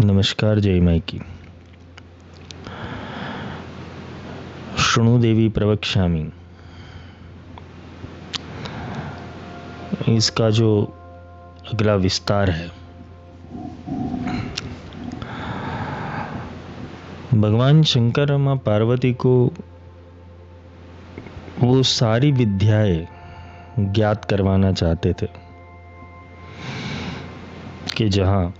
नमस्कार। जय माई की। शृणु देवी प्रवक्ष्यामि, इसका जो अगला विस्तार है, भगवान शंकर माँ पार्वती को वो सारी विद्याएं ज्ञात करवाना चाहते थे कि जहां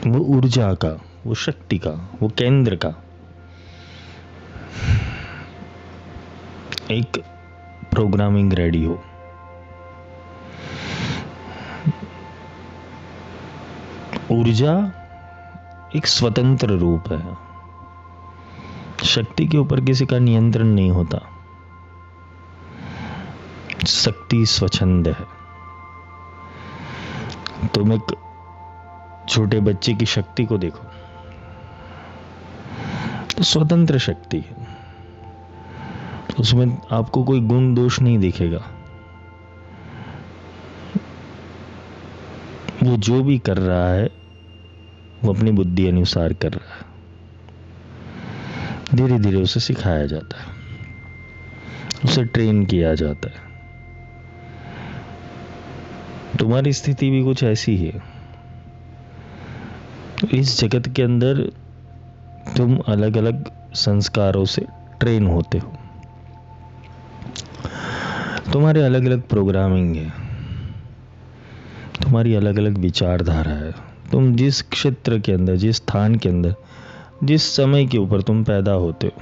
वो ऊर्जा का, वो शक्ति का, वो केंद्र का एक प्रोग्रामिंग रेडी हो। ऊर्जा एक स्वतंत्र रूप है, शक्ति के ऊपर किसी का नियंत्रण नहीं होता। शक्ति स्वच्छंद है। तुम एक छोटे बच्चे की शक्ति को देखो तो स्वतंत्र शक्ति है, उसमें आपको कोई गुण दोष नहीं दिखेगा। वो जो भी कर रहा है वो अपनी बुद्धि अनुसार कर रहा है। धीरे धीरे उसे सिखाया जाता है, उसे ट्रेन किया जाता है। तुम्हारी स्थिति भी कुछ ऐसी है। इस जगत के अंदर तुम अलग अलग संस्कारों से ट्रेन होते हो। तुम्हारे अलग अलग प्रोग्रामिंग है, तुम्हारी अलग अलग विचारधारा है। तुम जिस क्षेत्र के अंदर, जिस स्थान के अंदर, जिस समय के ऊपर तुम पैदा होते हो,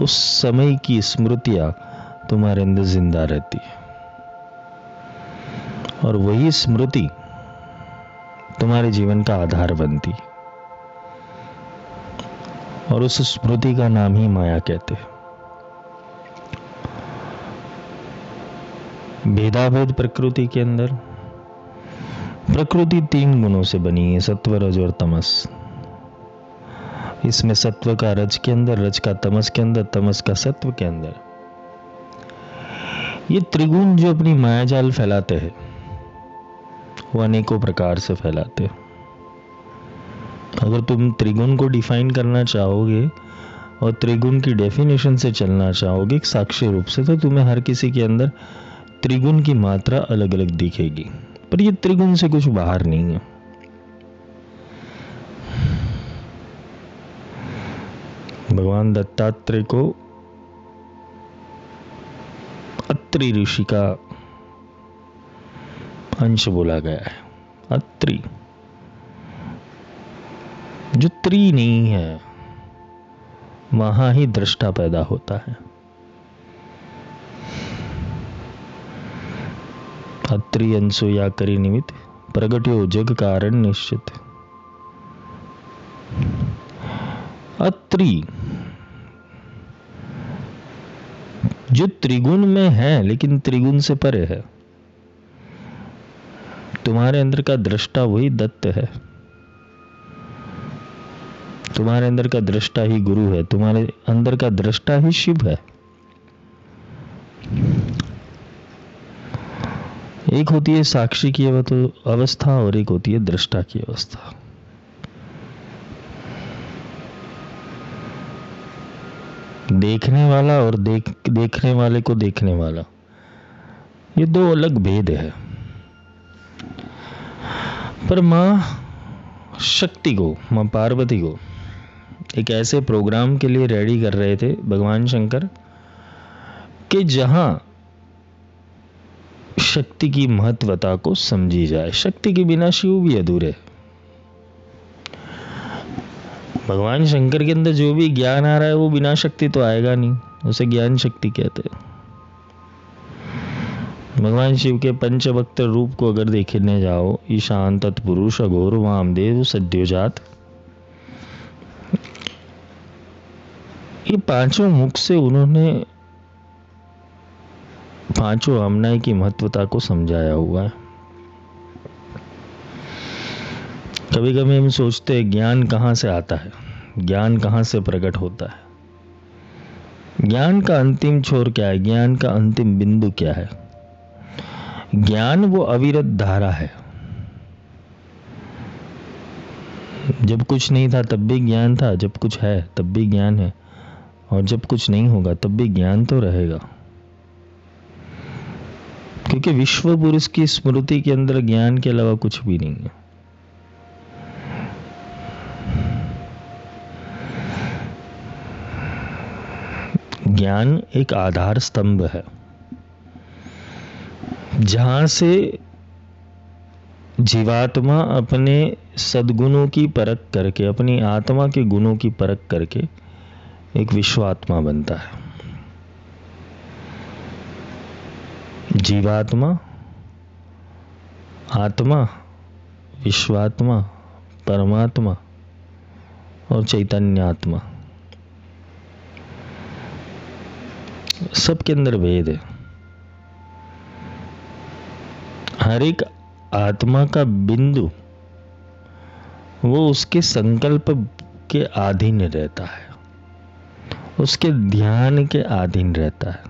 उस समय की स्मृतियां तुम्हारे अंदर जिंदा रहती है और वही स्मृति तुम्हारे जीवन का आधार बनती है और उस स्मृति का नाम ही माया कहते हैं। भेदाभेद प्रकृति के अंदर, प्रकृति 3 गुणों से बनी है, सत्व, रज और तमस। इसमें सत्व का रज के अंदर, रज का तमस के अंदर, तमस का सत्व के अंदर। ये त्रिगुण जो अपनी मायाजाल फैलाते हैं वो अनेकों प्रकार से फैलाते हैं। अगर तुम त्रिगुण को डिफाइन करना चाहोगे और त्रिगुण की डेफिनेशन से चलना चाहोगे साक्षी रूप से, तो तुम्हें हर किसी के अंदर त्रिगुण की मात्रा अलग अलग दिखेगी, पर ये त्रिगुण से कुछ बाहर नहीं है। भगवान दत्तात्रेय को अत्रि ऋषि का अंश बोला गया है। अत्रि जो त्रि नहीं है, वहां ही दृष्टा पैदा होता है। अत्रि अंशो या करी निमित्त प्रगट्यो जग कारण निश्चित। अत्रि जो त्रिगुण में है लेकिन त्रिगुण से परे है। तुम्हारे अंदर का दृष्टा वही दत्त है, तुम्हारे अंदर का दृष्टा ही गुरु है, तुम्हारे अंदर का दृष्टा ही शिव है। एक होती है साक्षी की अवस्था और एक होती है दृष्टा की अवस्था। देखने वाला और देखने वाले को देखने वाला, ये 2 अलग भेद है। पर मां शक्ति को, मां पार्वती को एक ऐसे प्रोग्राम के लिए रेडी कर रहे थे भगवान शंकर कि जहां शक्ति की महत्वता को समझी जाए। शक्ति के बिना शिव भी अधूरे। भगवान शंकर के अंदर जो भी ज्ञान आ रहा है वो बिना शक्ति तो आएगा नहीं, उसे ज्ञान शक्ति कहते हैं। भगवान शिव के पंचवक्त रूप को अगर देखने जाओ, ईशान, तत्पुरुष, अघोर, वामदेव, सद्योजात, ये 5 मुख से उन्होंने 5 आमनाएं की महत्वता को समझाया हुआ है। कभी कभी हम सोचते हैं ज्ञान कहां से आता है, ज्ञान कहां से प्रकट होता है। ज्ञान का अंतिम छोर क्या है, ज्ञान का अंतिम बिंदु क्या है? ज्ञान वो अविरत धारा है जब कुछ नहीं था तब भी ज्ञान था, जब कुछ है तब भी ज्ञान है, और जब कुछ नहीं होगा तब भी ज्ञान तो रहेगा, क्योंकि विश्व पुरुष की स्मृति के अंदर ज्ञान के अलावा कुछ भी नहीं है। ज्ञान एक आधार स्तंभ है जहां से जीवात्मा अपने सद्गुणों की परख करके, अपनी आत्मा के गुणों की परख करके एक विश्वात्मा बनता है। जीवात्मा, आत्मा, विश्वात्मा, परमात्मा और चैतन्यात्मा, सबके अंदर भेद है। हर एक आत्मा का बिंदु वो उसके संकल्प के अधीन रहता है, उसके ध्यान के अधीन रहता है,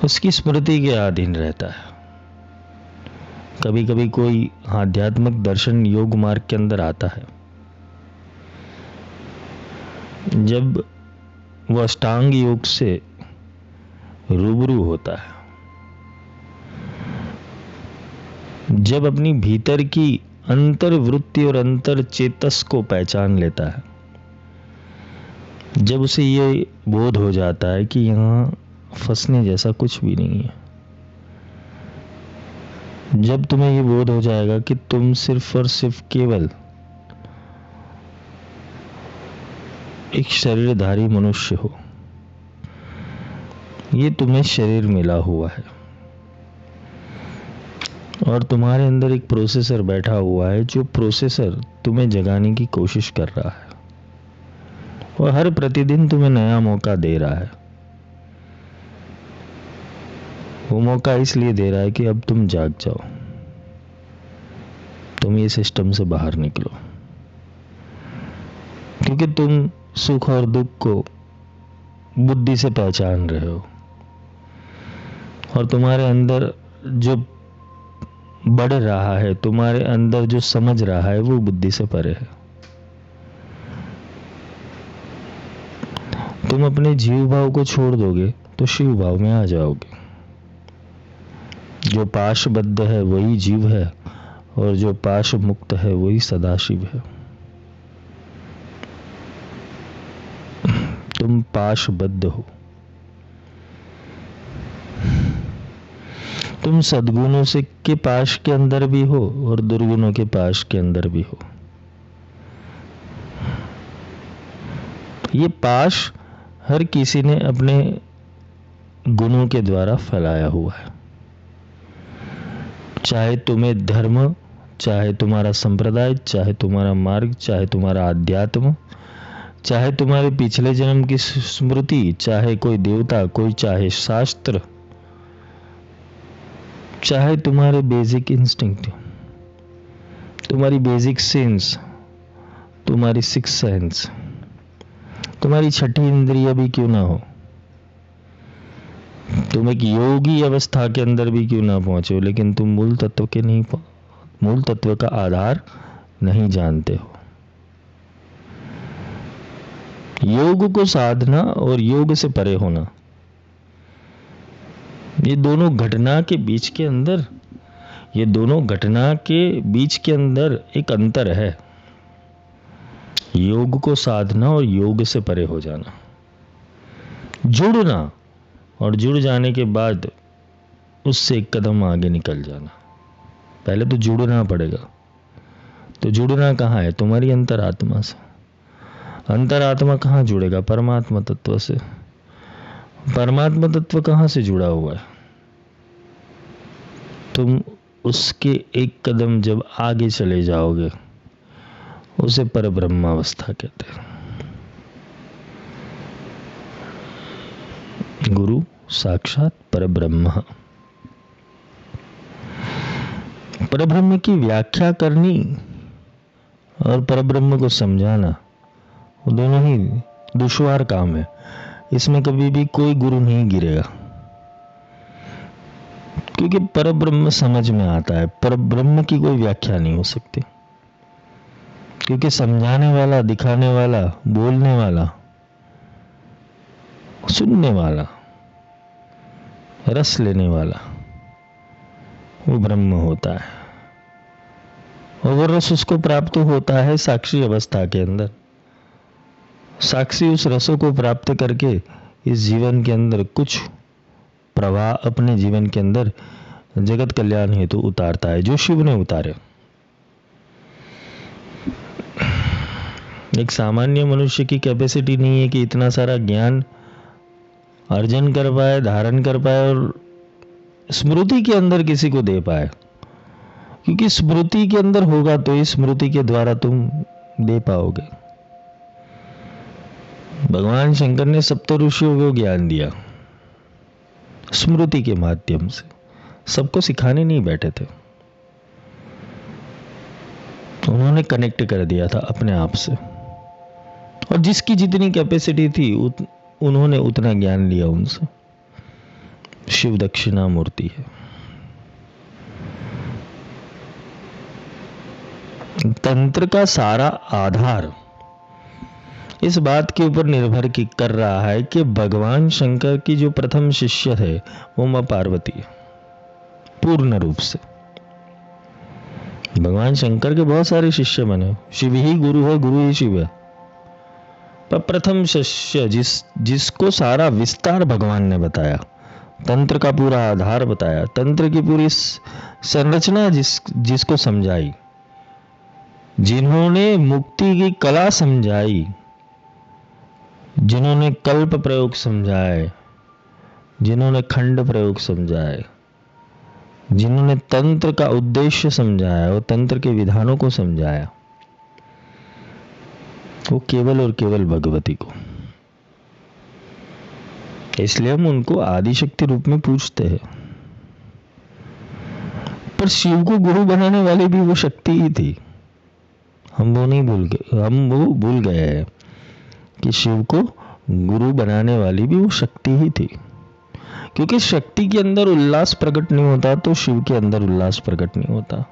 उसकी स्मृति के अधीन रहता है। कभी कभी कोई आध्यात्मिक दर्शन योग मार्ग के अंदर आता है, जब वह अष्टांग योग से रूबरू होता है, जब अपनी भीतर की अंतर्वृत्ति और अंतर चेतस को पहचान लेता है, जब उसे ये बोध हो जाता है कि यहाँ फंसने जैसा कुछ भी नहीं है, जब तुम्हें ये बोध हो जाएगा कि तुम सिर्फ और सिर्फ केवल एक शरीरधारी मनुष्य हो, ये तुम्हें शरीर मिला हुआ है और तुम्हारे अंदर एक प्रोसेसर बैठा हुआ है जो प्रोसेसर तुम्हें जगाने की कोशिश कर रहा है और हर प्रतिदिन तुम्हें नया मौका दे रहा है। वो मौका इसलिए दे रहा है कि अब तुम जाग जाओ, तुम ये सिस्टम से बाहर निकलो, क्योंकि तुम सुख और दुख को बुद्धि से पहचान रहे हो और तुम्हारे अंदर जो बढ़ रहा है, तुम्हारे अंदर जो समझ रहा है, वो बुद्धि से परे है। तुम अपने जीव भाव को छोड़ दोगे तो शिव भाव में आ जाओगे। जो पाशबद्ध है वही जीव है और जो पाश मुक्त है वही सदाशिव है। तुम पाशबद्ध हो, तुम सद्गुणों से के पाश के अंदर भी हो और दुर्गुणों के पाश के अंदर भी हो। ये पाश हर किसी ने अपने गुणों के द्वारा फैलाया हुआ है, चाहे तुम्हें धर्म, चाहे तुम्हारा संप्रदाय, चाहे तुम्हारा मार्ग, चाहे तुम्हारा आध्यात्म, चाहे तुम्हारे पिछले जन्म की स्मृति, चाहे कोई देवता, कोई चाहे शास्त्र, चाहे तुम्हारे बेसिक इंस्टिंक्ट, तुम्हारी बेसिक सेंस, तुम्हारी सिक्स सेंस, तुम्हारी छठी इंद्रिय भी क्यों ना हो, तुम एक योगी अवस्था के अंदर भी क्यों ना पहुंचे हो, लेकिन तुम मूल तत्व के नहीं, मूल तत्व का आधार नहीं जानते हो। योग को साधना और योग से परे होना, ये दोनों घटना के बीच के अंदर, ये दोनों घटना के बीच के अंदर एक अंतर है। योग को साधना और योग से परे हो जाना, जुड़ना और जुड़ जाने के बाद उससे एक कदम आगे निकल जाना। पहले तो जुड़ना पड़ेगा। तो जुड़ना कहाँ है? तुम्हारी अंतरात्मा से। अंतरात्मा कहाँ जुड़ेगा? परमात्मा तत्व से। परमात्मा तत्व कहाँ से जुड़ा हुआ है? तुम उसके एक कदम जब आगे चले जाओगे, उसे परब्रह्मावस्था कहते हैं। गुरु साक्षात परब्रह्म। परब्रह्म की व्याख्या करनी और परब्रह्म को समझाना, वो दोनों ही दुश्वार काम है। इसमें कभी भी कोई गुरु नहीं गिरेगा, क्योंकि परब्रह्म समझ में आता है। परब्रह्म की कोई व्याख्या नहीं हो सकती। क्योंकि समझाने वाला, दिखाने वाला, बोलने वाला, सुनने वाला, रस लेने वाला वो ब्रह्म होता है। और वो रस उसको प्राप्त होता है साक्षी अवस्था के अंदर। साक्षी उस रसों को प्राप्त करके इस जीवन के अंदर कुछ प्रवाह अपने जीवन के अंदर जगत कल्याण हेतु उतारता है, जो शिव ने उतारे। एक सामान्य मनुष्य की कैपेसिटी नहीं है कि इतना सारा ज्ञान अर्जन कर पाए, धारण कर पाए और स्मृति के अंदर किसी को दे पाए। क्योंकि स्मृति के अंदर होगा तो इस स्मृति के द्वारा तुम दे पाओगे। भगवान शंकर ने सप्त ऋषियों को ज्ञान दिया स्मृति के माध्यम से। सबको सिखाने नहीं बैठे थे, उन्होंने कनेक्ट कर दिया था अपने आप से, और जिसकी जितनी कैपेसिटी थी उन्होंने उतना ज्ञान लिया उनसे। शिव दक्षिणा मूर्ति है। तंत्र का सारा आधार इस बात के ऊपर निर्भर कर रहा है कि भगवान शंकर की जो प्रथम शिष्य है वो मां पार्वती है, पूर्ण रूप से। भगवान शंकर के बहुत सारे शिष्य बने, शिव ही गुरु है, गुरु ही शिव है, पर प्रथम शिष्य जिसको सारा विस्तार भगवान ने बताया, तंत्र का पूरा आधार बताया, तंत्र की पूरी संरचना जिसको समझाई, जिन्होंने मुक्ति की कला समझाई, जिन्होंने कल्प प्रयोग समझाए, जिन्होंने खंड प्रयोग समझाए, जिन्होंने तंत्र का उद्देश्य समझाया और तंत्र के विधानों को समझाया, वो केवल और केवल भगवती को। इसलिए हम उनको आदिशक्ति रूप में पूजते हैं। पर शिव को गुरु बनाने वाली भी वो शक्ति ही थी। हम वो भूल गए हैं कि शिव को गुरु बनाने वाली भी वो शक्ति ही थी। क्योंकि शक्ति के अंदर उल्लास प्रकट नहीं होता तो शिव के अंदर उल्लास प्रकट नहीं होता।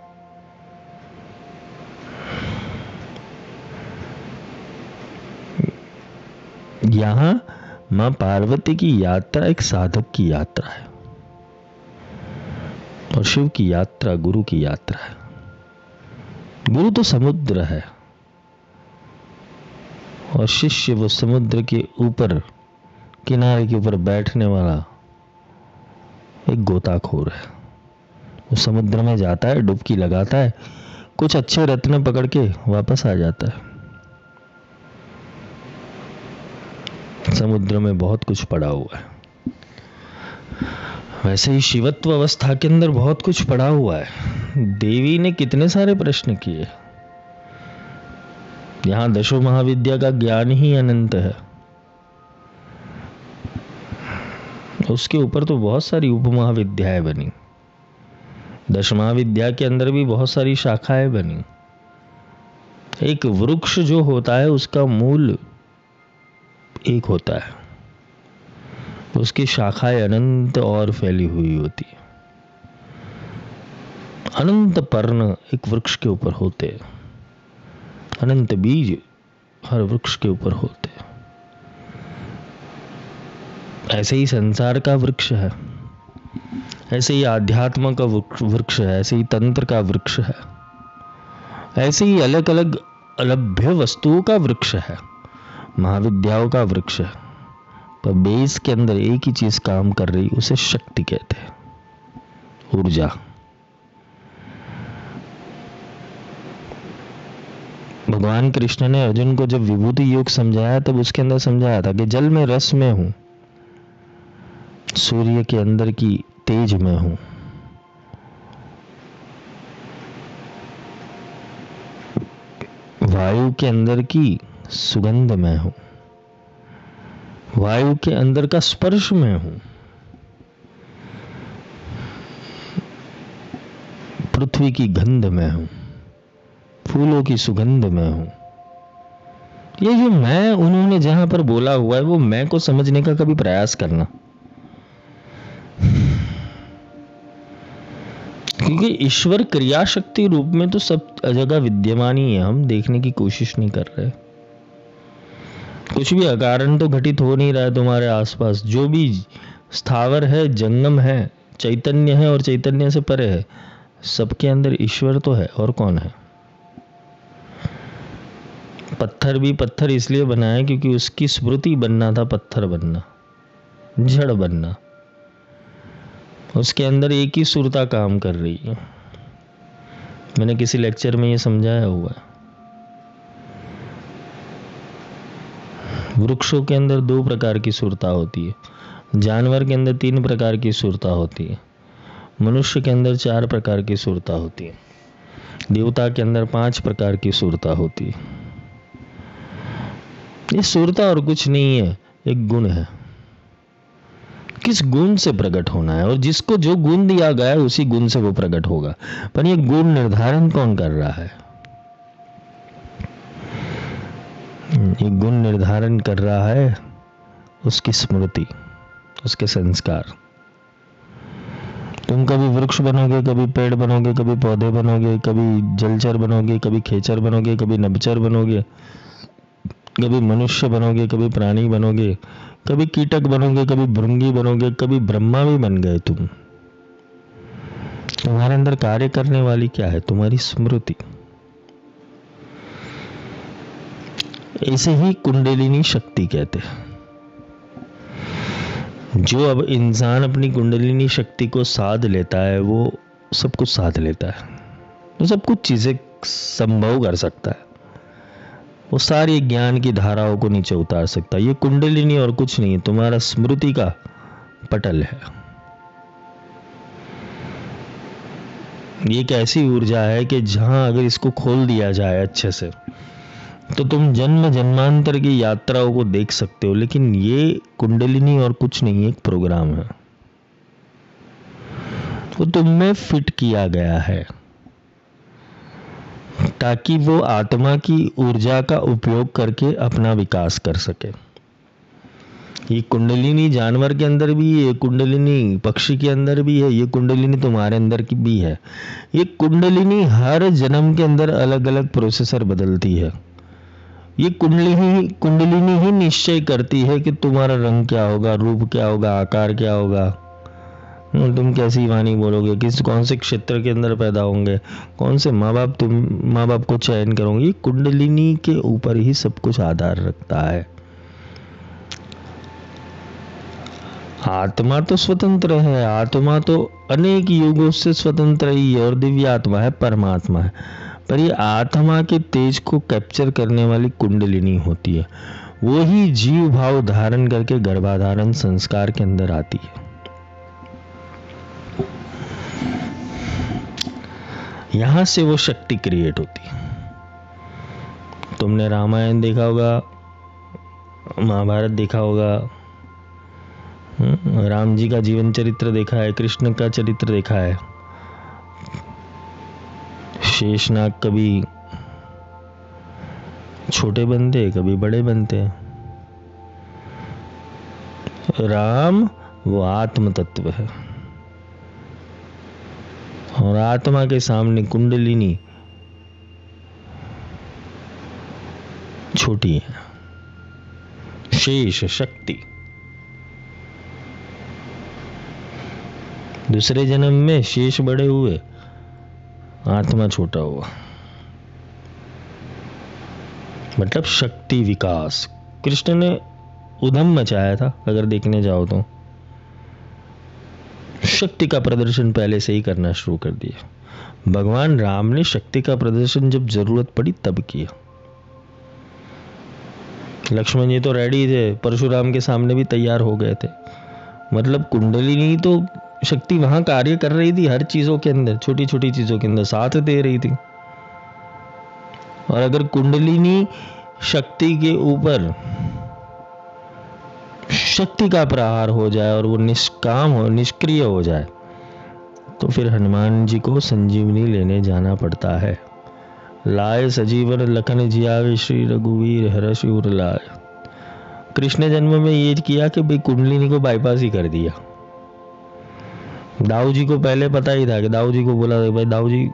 यहां मां पार्वती की यात्रा एक साधक की यात्रा है और शिव की यात्रा गुरु की यात्रा है। गुरु तो समुद्र है और शिष्य वो समुद्र के ऊपर, किनारे के ऊपर बैठने वाला एक गोताखोर है। वो समुद्र में जाता है, डुबकी लगाता है, कुछ अच्छे रत्न पकड़ के वापस आ जाता है। समुद्र में बहुत कुछ पड़ा हुआ है। वैसे ही शिवत्व अवस्था के अंदर बहुत कुछ पड़ा हुआ है। देवी ने कितने सारे प्रश्न किए। यहां दशो महाविद्या का ज्ञान ही अनंत है। उसके ऊपर तो बहुत सारी उपमहाविद्याएं बनी। दश महाविद्या के अंदर भी बहुत सारी शाखाएं बनी। एक वृक्ष जो होता है उसका मूल एक होता है, उसकी शाखाएं अनंत और फैली हुई होती है। अनंत पर्ण एक वृक्ष के ऊपर होते हैं, अनंत बीज हर वृक्ष के ऊपर होते हैं। ऐसे ही संसार का वृक्ष है, ऐसे ही आध्यात्म का वृक्ष है, ऐसे ही तंत्र का वृक्ष है, ऐसे ही अलग अलग अलभ्य वस्तुओं का वृक्ष है, महाविद्याओं का वृक्ष है। पर बेस के अंदर एक ही चीज काम कर रही, उसे शक्ति कहते हैं, ऊर्जा। भगवान कृष्ण ने अर्जुन को जब विभूति योग समझाया तब उसके अंदर समझाया था कि जल में रस में हूं, सूर्य के अंदर की तेज में हूं, वायु के अंदर की सुगंध में हूं, वायु के अंदर का स्पर्श में हूं, पृथ्वी की गंध में हूं, फूलों की सुगंध में हूं। ये जो मैं उन्होंने जहां पर बोला हुआ है वो मैं को समझने का कभी प्रयास करना। क्योंकि ईश्वर क्रिया शक्ति रूप में तो सब जगह विद्यमान ही है, हम देखने की कोशिश नहीं कर रहे। कुछ भी अकारण तो घटित हो नहीं रहा है तुम्हारे आसपास। जो भी स्थावर है, जंगम है, चैतन्य है और चैतन्य से परे है, सबके अंदर ईश्वर तो है, और कौन है। पत्थर भी पत्थर इसलिए बना है क्योंकि उसकी स्मृति बनना था, पत्थर बनना, जड़ बनना। उसके अंदर एक ही सुरता काम कर रही है। मैंने किसी लेक्चर में ये समझाया हुआ है। वृक्षों के अंदर 2 प्रकार की सुरता होती है, जानवर के अंदर 3 प्रकार की सुरता होती है, मनुष्य के अंदर 4 प्रकार की सुरता होती है, देवता के अंदर 5 प्रकार की सुरता होती है। ये सुरता और कुछ नहीं है, एक गुण है। किस गुण से प्रकट होना है, और जिसको जो गुण दिया गया है उसी गुण से वो प्रकट होगा। पर ये गुण निर्धारण कौन कर रहा है? ये गुण निर्धारण कर रहा है उसकी स्मृति, उसके संस्कार। तुम कभी वृक्ष बनोगे, कभी पेड़ बनोगे, कभी पौधे बनोगे, कभी जलचर बनोगे, कभी खेचर बनोगे, कभी नभचर बनोगे, कभी मनुष्य बनोगे, कभी प्राणी बनोगे, कभी कीटक बनोगे, कभी भृंगी बनोगे, कभी ब्रह्मा भी बन गए तुम। तुम्हारे अंदर कार्य करने वाली क्या है? तुम्हारी स्मृति। इसे ही कुंडलिनी शक्ति कहते हैं। जो अब इंसान अपनी कुंडलिनी शक्ति को साध लेता है, वो सब कुछ साध लेता है, वो सब कुछ चीजें संभव कर सकता है, वो सारी ज्ञान की धाराओं को नीचे उतार सकता है। ये कुंडलिनी और कुछ नहीं, तुम्हारा स्मृति का पटल है। ये एक ऐसी ऊर्जा है कि जहां अगर इसको खोल दिया जाए अच्छे से, तो तुम जन्म जन्मांतर की यात्राओं को देख सकते हो। लेकिन ये कुंडलिनी और कुछ नहीं, एक प्रोग्राम है, वो तुम में फिट किया गया है ताकि वो आत्मा की ऊर्जा का उपयोग करके अपना विकास कर सके। ये कुंडलिनी जानवर के अंदर भी है, ये कुंडलिनी पक्षी के अंदर भी है, ये कुंडलिनी तुम्हारे अंदर की भी है। ये कुंडलिनी हर जन्म के अंदर अलग अलग प्रोसेसर बदलती है। ये कुंडलिनी ही निश्चय करती है कि तुम्हारा रंग क्या होगा, रूप क्या होगा, आकार क्या होगा, तुम कैसी वाणी बोलोगे, कौन से क्षेत्र के अंदर पैदा होंगे, कौन से माँ बाप को चयन करोगे। ये कुंडलिनी के ऊपर ही सब कुछ आधार रखता है। आत्मा तो स्वतंत्र है, आत्मा तो अनेक युगों से स्वतंत्र ही है और दिव्य आत्मा है, परमात्मा है। पर ये आत्मा के तेज को कैप्चर करने वाली कुंडलिनी होती है, वो ही जीव भाव धारण करके गर्भाधारण संस्कार के अंदर आती है। यहां से वो शक्ति क्रिएट होती है। तुमने रामायण देखा होगा, महाभारत देखा होगा, राम जी का जीवन चरित्र देखा है, कृष्ण का चरित्र देखा है। शेषनाग कभी छोटे बनते, कभी बड़े बनते। राम वो आत्म तत्व है और आत्मा के सामने कुंडलिनी छोटी है, शेष शक्ति। दूसरे जन्म में शेष बड़े हुए, आत्मा छोटा हुआ, मतलब शक्ति विकास। कृष्ण ने उधम मचाया था, अगर देखने जाओ तो शक्ति का प्रदर्शन पहले से ही करना शुरू कर दिया। भगवान राम ने शक्ति का प्रदर्शन जब जरूरत पड़ी तब किया। लक्ष्मण जी तो रेडी थे, परशुराम के सामने भी तैयार हो गए थे। मतलब कुंडलिनी तो शक्ति वहां कार्य कर रही थी, हर चीजों के अंदर, छोटी छोटी चीजों के अंदर साथ दे रही थी। और अगर कुंडलिनी शक्ति के ऊपर शक्ति का प्रहार हो जाए और वो निष्काम हो, निष्क्रिय हो जाए, तो फिर हनुमान जी को संजीवनी लेने जाना पड़ता है। लाए सजीवन लखन जियावे श्री रघुवीर हर्षि उर लाए। कृष्ण जन्म में ये किया कि भाई कुंडलिनी को बाईपास ही कर दिया। दाऊ जी को पहले पता ही था कि दाऊ जी को बोला भाई दाऊ जी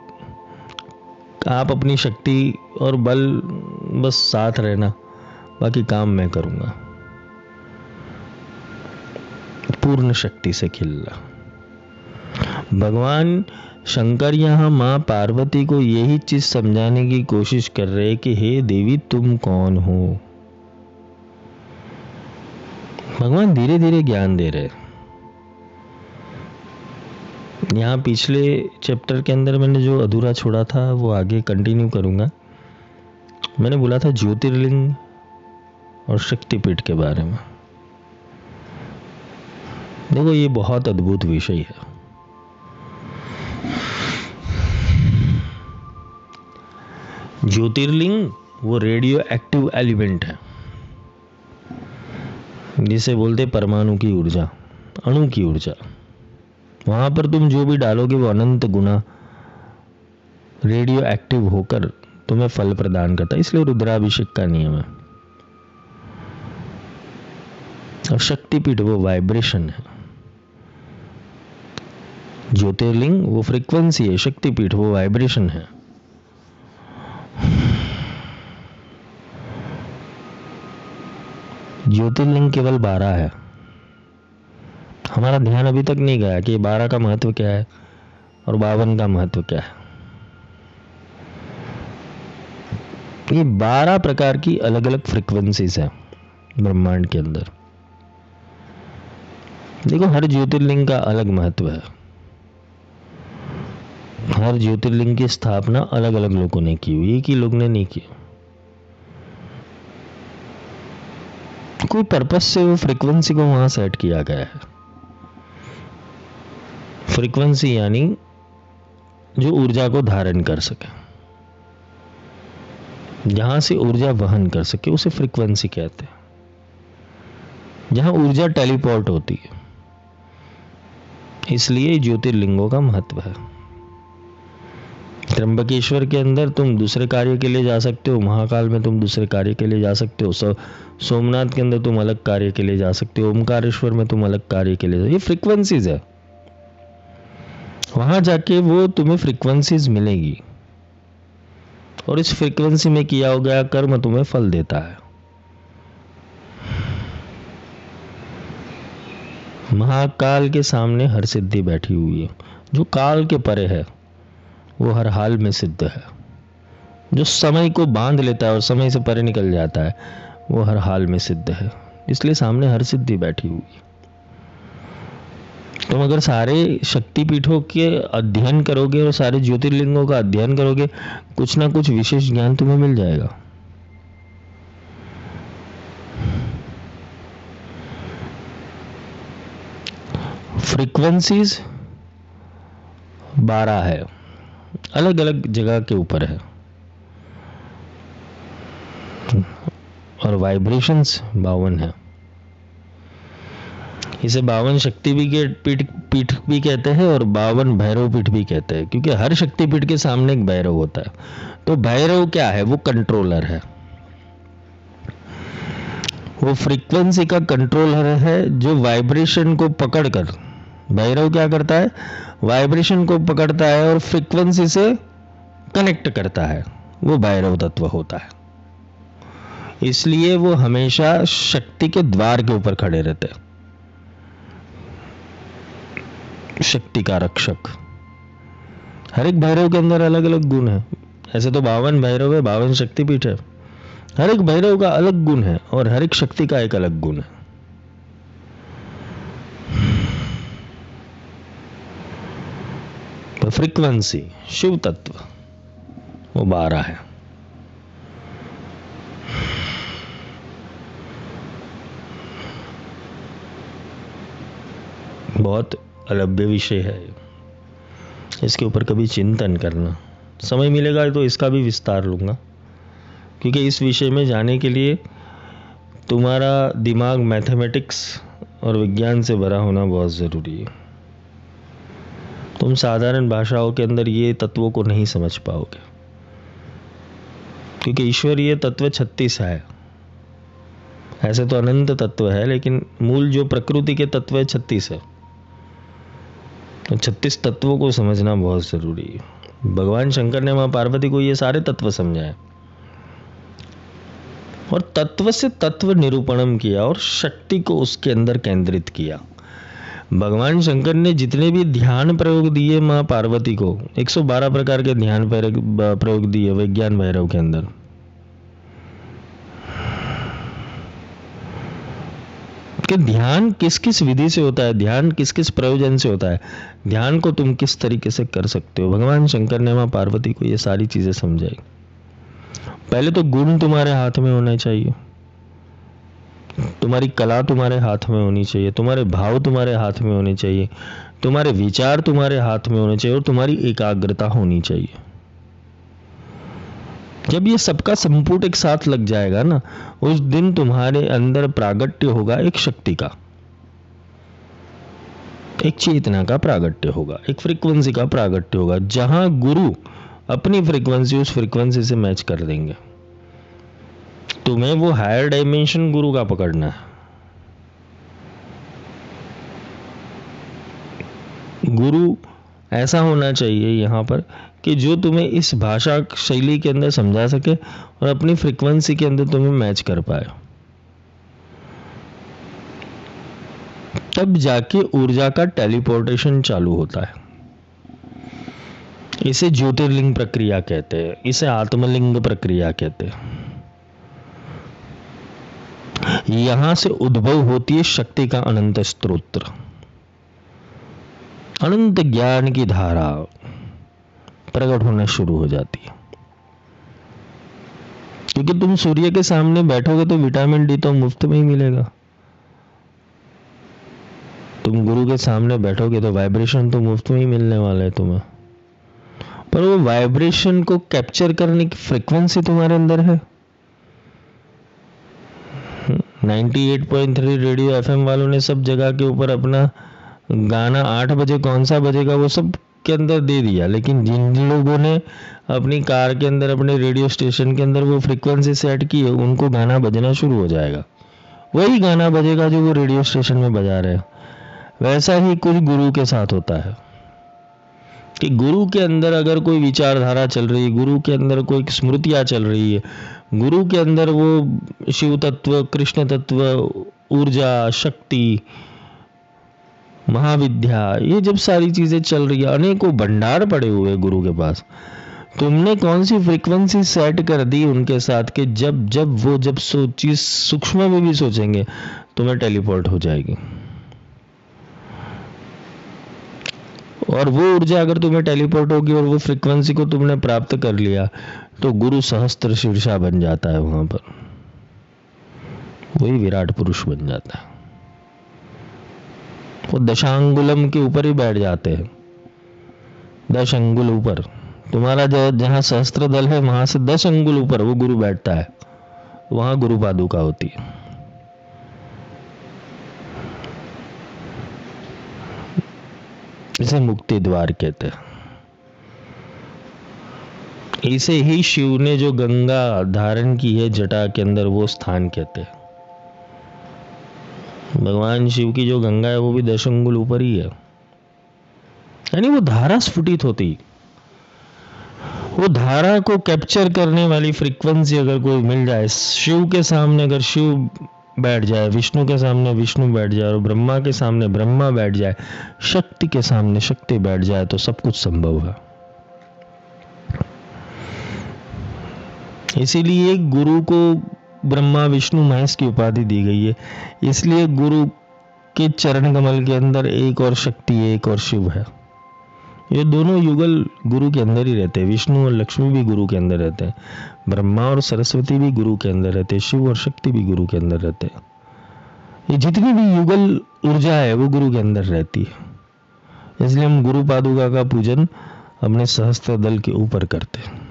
आप अपनी शक्ति और बल बस साथ रहना, बाकी काम मैं करूंगा, पूर्ण शक्ति से खिलना। भगवान शंकर यहां मां पार्वती को यही चीज समझाने की कोशिश कर रहे कि हे देवी तुम कौन हो। भगवान धीरे धीरे ज्ञान दे रहे। यहाँ पिछले चैप्टर के अंदर मैंने जो अधूरा छोड़ा था वो आगे कंटिन्यू करूंगा। मैंने बोला था ज्योतिर्लिंग और शक्तिपीठ के बारे में। देखो ये बहुत अद्भुत विषय है। ज्योतिर्लिंग वो रेडियो एक्टिव एलिमेंट है, जिसे बोलते परमाणु की ऊर्जा, अणु की ऊर्जा। वहां पर तुम जो भी डालोगे वो अनंत गुना रेडियो एक्टिव होकर तुम्हें फल प्रदान करता है। इसलिए रुद्राभिषेक का नियम है। और शक्तिपीठ वो वाइब्रेशन है, ज्योतिर्लिंग वो फ्रीक्वेंसी है, शक्तिपीठ वो वाइब्रेशन है। ज्योतिर्लिंग केवल 12 है। हमारा ध्यान अभी तक नहीं गया कि 12 का महत्व क्या है और 52 का महत्व क्या है। ये 12 प्रकार की अलग अलग फ्रीक्वेंसीज हैं ब्रह्मांड के अंदर। देखो हर ज्योतिर्लिंग का अलग महत्व है। हर ज्योतिर्लिंग की स्थापना अलग अलग लोगों ने की हुई, एक ही लोग ने नहीं की। कोई पर्पस से वो फ्रीक्वेंसी को वहां सेट किया गया है। फ्रीक्वेंसी यानी जो ऊर्जा को धारण कर सके, जहां से ऊर्जा वहन कर सके उसे फ्रीक्वेंसी कहते हैं। जहां ऊर्जा टेलीपोर्ट होती है, इसलिए ज्योतिर्लिंगों का महत्व है। त्र्यंबकेश्वर के अंदर तुम दूसरे कार्य के लिए जा सकते हो, महाकाल में तुम दूसरे कार्य के लिए जा सकते हो, सोमनाथ के अंदर तुम अलग कार्य के लिए जा सकते हो, ओमकारेश्वर में तुम अलग कार्य के लिए। ये फ्रीक्वेंसीज है। वहां जाके वो तुम्हें फ्रीक्वेंसीज मिलेगी और इस फ्रीक्वेंसी में किया गया कर्म तुम्हें फल देता है। महाकाल के सामने हर सिद्धि बैठी हुई है। जो काल के परे है वो हर हाल में सिद्ध है। जो समय को बांध लेता है और समय से परे निकल जाता है वो हर हाल में सिद्ध है। इसलिए सामने हर सिद्धि बैठी हुई है। तुम अगर सारे शक्तिपीठों के अध्ययन करोगे और सारे ज्योतिर्लिंगों का अध्ययन करोगे, कुछ ना कुछ विशेष ज्ञान तुम्हें मिल जाएगा। फ्रीक्वेंसीज 12 है, अलग अलग जगह के ऊपर है, और वाइब्रेशंस 52 है। इसे 52 शक्ति भी के पीठ भी कहते हैं और 52 भैरव पीठ भी कहते हैं, क्योंकि हर शक्ति पीठ के सामने एक भैरव होता है। तो भैरव क्या है? वो कंट्रोलर है, वो फ्रीक्वेंसी का कंट्रोलर है जो वाइब्रेशन को पकड़कर, भैरव क्या करता है? वाइब्रेशन को पकड़ता है और फ्रीक्वेंसी से कनेक्ट करता है। वो भैरव तत्व होता है। इसलिए वो हमेशा शक्ति के द्वार के ऊपर खड़े रहते हैं, शक्ति का रक्षक। हर एक भैरव के अंदर अलग अलग गुण है। ऐसे तो 52 भैरव है, 52 शक्तिपीठ है। हर एक भैरव का अलग गुण है और हर एक शक्ति का एक अलग गुण है। तो फ्रीक्वेंसी, शिव तत्व, वो 12 है। बहुत अलभ्य विषय है, इसके ऊपर कभी चिंतन करना। समय मिलेगा तो इसका भी विस्तार लूंगा, क्योंकि इस विषय में जाने के लिए तुम्हारा दिमाग मैथमेटिक्स और विज्ञान से भरा होना बहुत ज़रूरी है। तुम साधारण भाषाओं के अंदर ये तत्वों को नहीं समझ पाओगे, क्योंकि ईश्वरीय तत्व 36 है। ऐसे तो अनंत तत्व है, लेकिन मूल जो प्रकृति के तत्व है 36 है। 36 तत्वों को समझना बहुत जरूरी है। भगवान शंकर ने मां पार्वती को ये सारे तत्व समझाए और तत्व से तत्व निरूपणम किया और शक्ति को उसके अंदर केंद्रित किया। भगवान शंकर ने जितने भी ध्यान प्रयोग दिए मां पार्वती को, 112 प्रकार के ध्यान प्रयोग दिए विज्ञान भैरव के अंदर। कि ध्यान किस किस विधि से होता है, ध्यान किस किस प्रयोजन से होता है, ध्यान को तुम किस तरीके से कर सकते हो, भगवान शंकर ने मां पार्वती को ये सारी चीजें समझाई। पहले तो गुण तुम्हारे हाथ में होना चाहिए, तुम्हारी कला तुम्हारे हाथ में होनी चाहिए, तुम्हारे भाव तुम्हारे हाथ में होने चाहिए, तुम्हारे विचार तुम्हारे हाथ में होने चाहिए और तुम्हारी एकाग्रता होनी चाहिए। जब ये सबका संपुट एक साथ लग जाएगा ना, उस दिन तुम्हारे अंदर प्रागट्य होगा एक शक्ति का, एक चेतना का प्रागट्य होगा, एक फ्रीक्वेंसी का प्रागट्य होगा, जहां गुरु अपनी फ्रीक्वेंसी उस फ्रीक्वेंसी से मैच कर देंगे। तुम्हें वो हायर डायमेंशन गुरु का पकड़ना है। गुरु ऐसा होना चाहिए यहां पर कि जो तुम्हें इस भाषा शैली के अंदर समझा सके और अपनी फ्रीक्वेंसी के अंदर तुम्हें मैच कर पाए। तब जाके ऊर्जा का टेलीपोर्टेशन चालू होता है। इसे ज्योतिर्लिंग प्रक्रिया कहते हैं, इसे आत्मलिंग प्रक्रिया कहते हैं। यहां से उद्भव होती है शक्ति का अनंत स्तोत्र, अनंत ज्ञान की धारा प्रकट होना शुरू हो जाती है। क्योंकि तुम सूर्य के सामने बैठोगे तो विटामिन डी तो मुफ्त में ही मिलेगा, तुम गुरु के सामने बैठोगे तो वाइब्रेशन तो मुफ्त में ही मिलने वाला है तुम्हें, पर वो वाइब्रेशन को कैप्चर करने की फ्रीक्वेंसी तुम्हारे अंदर है। 98.3 रेडियो एफएम वालों ने सब जगह के ऊपर अपना गाना 8 बजे कौन सा बजेगा वो सब के अंदर दे दिया, लेकिन जिन लोगों ने अपनी कार के अंदर अपने रेडियो स्टेशन के अंदर वो फ्रीक्वेंसी सेट की है, उनको गाना बजना शुरू हो जाएगा, वही गाना बजेगा जो वो रेडियो स्टेशन में बजा रहे हैं। वैसा ही कुछ गुरु के साथ होता है कि गुरु के अंदर अगर कोई विचारधारा चल रही है, गुरु के अंदर कोई स्मृतियां चल रही है, गुरु के अंदर वो शिव तत्व, कृष्ण तत्व, ऊर्जा, शक्ति, महाविद्या, ये जब सारी चीजें चल रही है, अनेकों भंडार पड़े हुए गुरु के पास, तुमने कौन सी फ्रीक्वेंसी सेट कर दी उनके साथ कि जब चीज सूक्ष्म में भी सोचेंगे तुम्हें टेलीपोर्ट हो जाएगी। और वो ऊर्जा अगर तुम्हें टेलीपोर्ट होगी और वो फ्रीक्वेंसी को तुमने प्राप्त कर लिया तो गुरु सहस्त्र शीर्षा बन जाता है, वहां पर वही विराट पुरुष बन जाता है। वो दशांगुलम के ऊपर ही बैठ जाते हैं, 10 अंगुल ऊपर। तुम्हारा जहां सहस्त्र दल है वहां से 10 अंगुल ऊपर वो गुरु बैठता है, वहां गुरु पादुका होती है। इसे मुक्ति द्वार कहते हैं। इसे ही शिव ने जो गंगा धारण की है जटा के अंदर, वो स्थान कहते हैं। भगवान शिव की जो गंगा है वो भी 10 अंगुल ऊपर ही है, यानी वो धारा स्फुटित होती, वो धारा को कैप्चर करने वाली फ्रीक्वेंसी अगर कोई मिल जाए, शिव के सामने अगर शिव बैठ जाए, विष्णु के सामने विष्णु बैठ जाए और ब्रह्मा के सामने ब्रह्मा बैठ जाए, शक्ति के सामने शक्ति बैठ जाए, तो सब कुछ संभव है। इसीलिए गुरु को ब्रह्मा विष्णु महेश की उपाधि दी गई है। इसलिए गुरु के चरण कमल के अंदर एक और शक्ति है, एक और शिव है। ये दोनों युगल गुरु के अंदर ही रहते हैं। विष्णु और लक्ष्मी भी गुरु के अंदर रहते हैं, ब्रह्मा और सरस्वती भी गुरु के अंदर रहते हैं, शिव और शक्ति भी गुरु के अंदर रहते हैं। ये जितनी भी युगल ऊर्जा है वो गुरु के अंदर रहती है। इसलिए हम गुरु पादुका का पूजन अपने सहस्त्र दल के ऊपर करते हैं।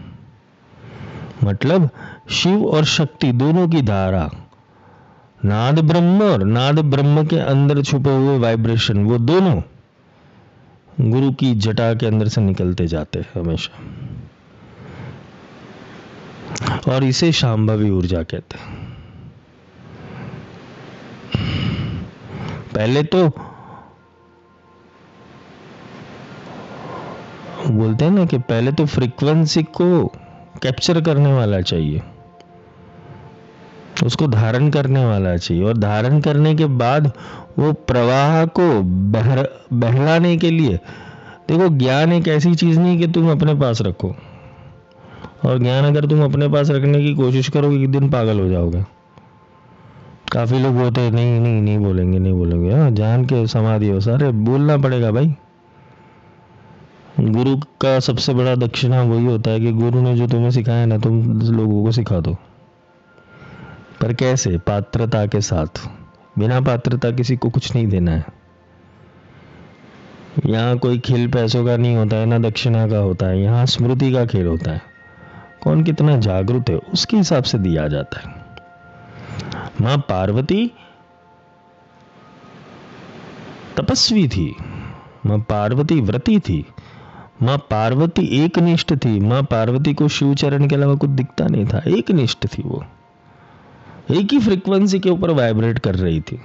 मतलब शिव और शक्ति दोनों की धारा, नाद ब्रह्म और नाद ब्रह्म के अंदर छुपे हुए वाइब्रेशन, वो दोनों गुरु की जटा के अंदर से निकलते जाते हैं हमेशा, और इसे शांभवी ऊर्जा कहते हैं। पहले तो बोलते हैं ना कि पहले तो फ्रीक्वेंसी को कैप्चर करने वाला चाहिए, उसको धारण करने वाला चाहिए, और धारण करने के बाद वो प्रवाह को बहलाने के लिए, देखो ज्ञान एक ऐसी चीज नहीं कि तुम अपने पास रखो, और ज्ञान अगर तुम अपने पास रखने की कोशिश करोगे एक दिन पागल हो जाओगे। काफी लोग होते हैं नहीं नहीं नहीं बोलेंगे नहीं बोलेंगे, हाँ जान के समाधि हो, सारे बोलना पड़ेगा भाई। गुरु का सबसे बड़ा दक्षिणा वही होता है कि गुरु ने जो तुम्हें सिखाया ना, तुम लोगों को सिखा दो। पर कैसे? पात्रता के साथ। बिना पात्रता किसी को कुछ नहीं देना है। यहाँ कोई खेल पैसों का नहीं होता है, ना दक्षिणा का होता है, यहाँ स्मृति का खेल होता है। कौन कितना जागरूक है उसके हिसाब से दिया जाता है। मां पार्वती तपस्वी थी, मां पार्वती व्रती थी, मां पार्वती एकनिष्ठ थी। मां पार्वती को शिव चरण के अलावा कुछ दिखता नहीं था, एकनिष्ठ थी। वो एक ही फ्रीक्वेंसी के ऊपर वाइब्रेट कर रही थी।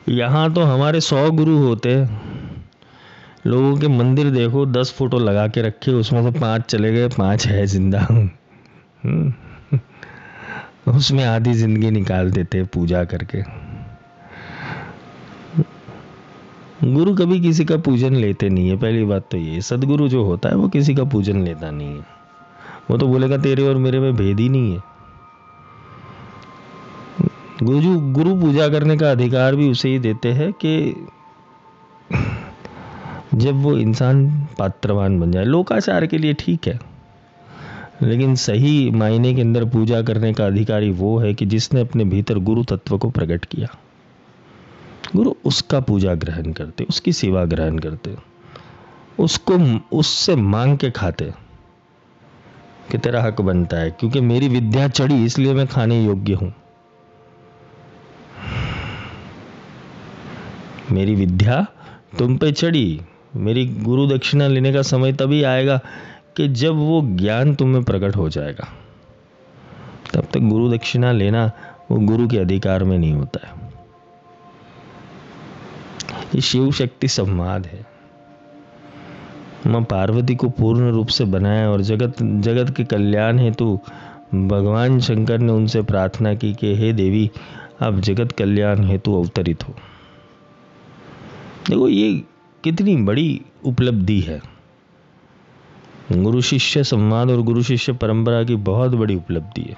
यहां तो हमारे 100 गुरु होते, लोगों के मंदिर देखो 10 फोटो लगा के रखे, उसमें से 5 चले गए, 5 है जिंदा। उसमें आधी जिंदगी निकाल देते पूजा करके। गुरु कभी किसी का पूजन लेते नहीं है, पहली बात तो ये। सदगुरु जो होता है वो किसी का पूजन लेता नहीं है, वो तो बोलेगा तेरे और मेरे में भेद ही नहीं है। गुरु पूजा करने का अधिकार भी उसे ही देते हैं कि जब वो इंसान पात्रवान बन जाए। लोकाचार के लिए ठीक है, लेकिन सही मायने के अंदर पूजा करने का अधिकारी वो है कि जिसने अपने भीतर गुरु तत्व को प्रकट किया। गुरु उसका पूजा ग्रहण करते, उसकी सेवा ग्रहण करते, उसको उससे मांग के खाते कि तेरा हक बनता है, क्योंकि मेरी विद्या चढ़ी इसलिए मैं खाने योग्य हूं। मेरी विद्या तुम पे चढ़ी, मेरी गुरु दक्षिणा लेने का समय तभी आएगा कि जब वो ज्ञान तुम में प्रकट हो जाएगा। तब तक गुरु दक्षिणा लेना वो गुरु के अधिकार में नहीं होता है। ये शिव शक्ति संवाद है। मां पार्वती को पूर्ण रूप से बनाया और जगत के कल्याण हेतु भगवान शंकर ने उनसे प्रार्थना की कि हे देवी, आप जगत कल्याण हेतु अवतरित हो। देखो ये कितनी बड़ी उपलब्धि है। गुरु शिष्य संवाद और गुरु शिष्य परंपरा की बहुत बड़ी उपलब्धि है।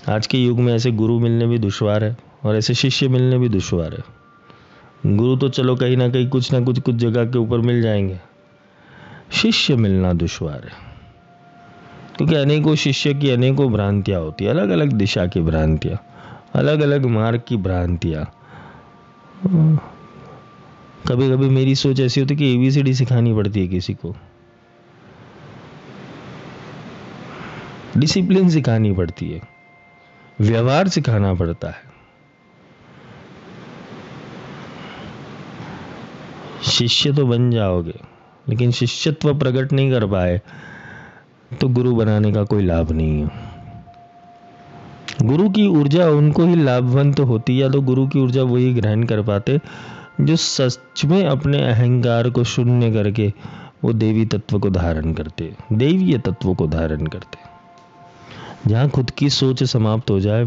आज के युग में ऐसे गुरु मिलने भी दुश्वार है और ऐसे शिष्य मिलने भी दुश्वार है। गुरु तो चलो कहीं ना कहीं कुछ ना कुछ जगह के ऊपर मिल जाएंगे, शिष्य मिलना दुश्वार है, क्योंकि अनेकों शिष्य की अनेकों भ्रांतियां होती है, अलग अलग दिशा की भ्रांतियां, अलग अलग मार्ग की भ्रांतियां। कभी कभी मेरी सोच ऐसी होती है कि ABCD सिखानी पड़ती है किसी को, डिसिप्लिन सिखानी पड़ती है, व्यवहार सिखाना पड़ता है। शिष्य तो बन जाओगे, लेकिन शिष्यत्व प्रकट नहीं कर पाए तो गुरु बनाने का कोई लाभ नहीं है। गुरु की ऊर्जा उनको ही लाभवंत होती है, या तो गुरु की ऊर्जा वही ग्रहण कर पाते जो सच में अपने अहंकार को शून्य करके वो देवी तत्व को धारण करते, देवीय तत्व को धारण करते। जहां खुद की सोच समाप्त हो जाए,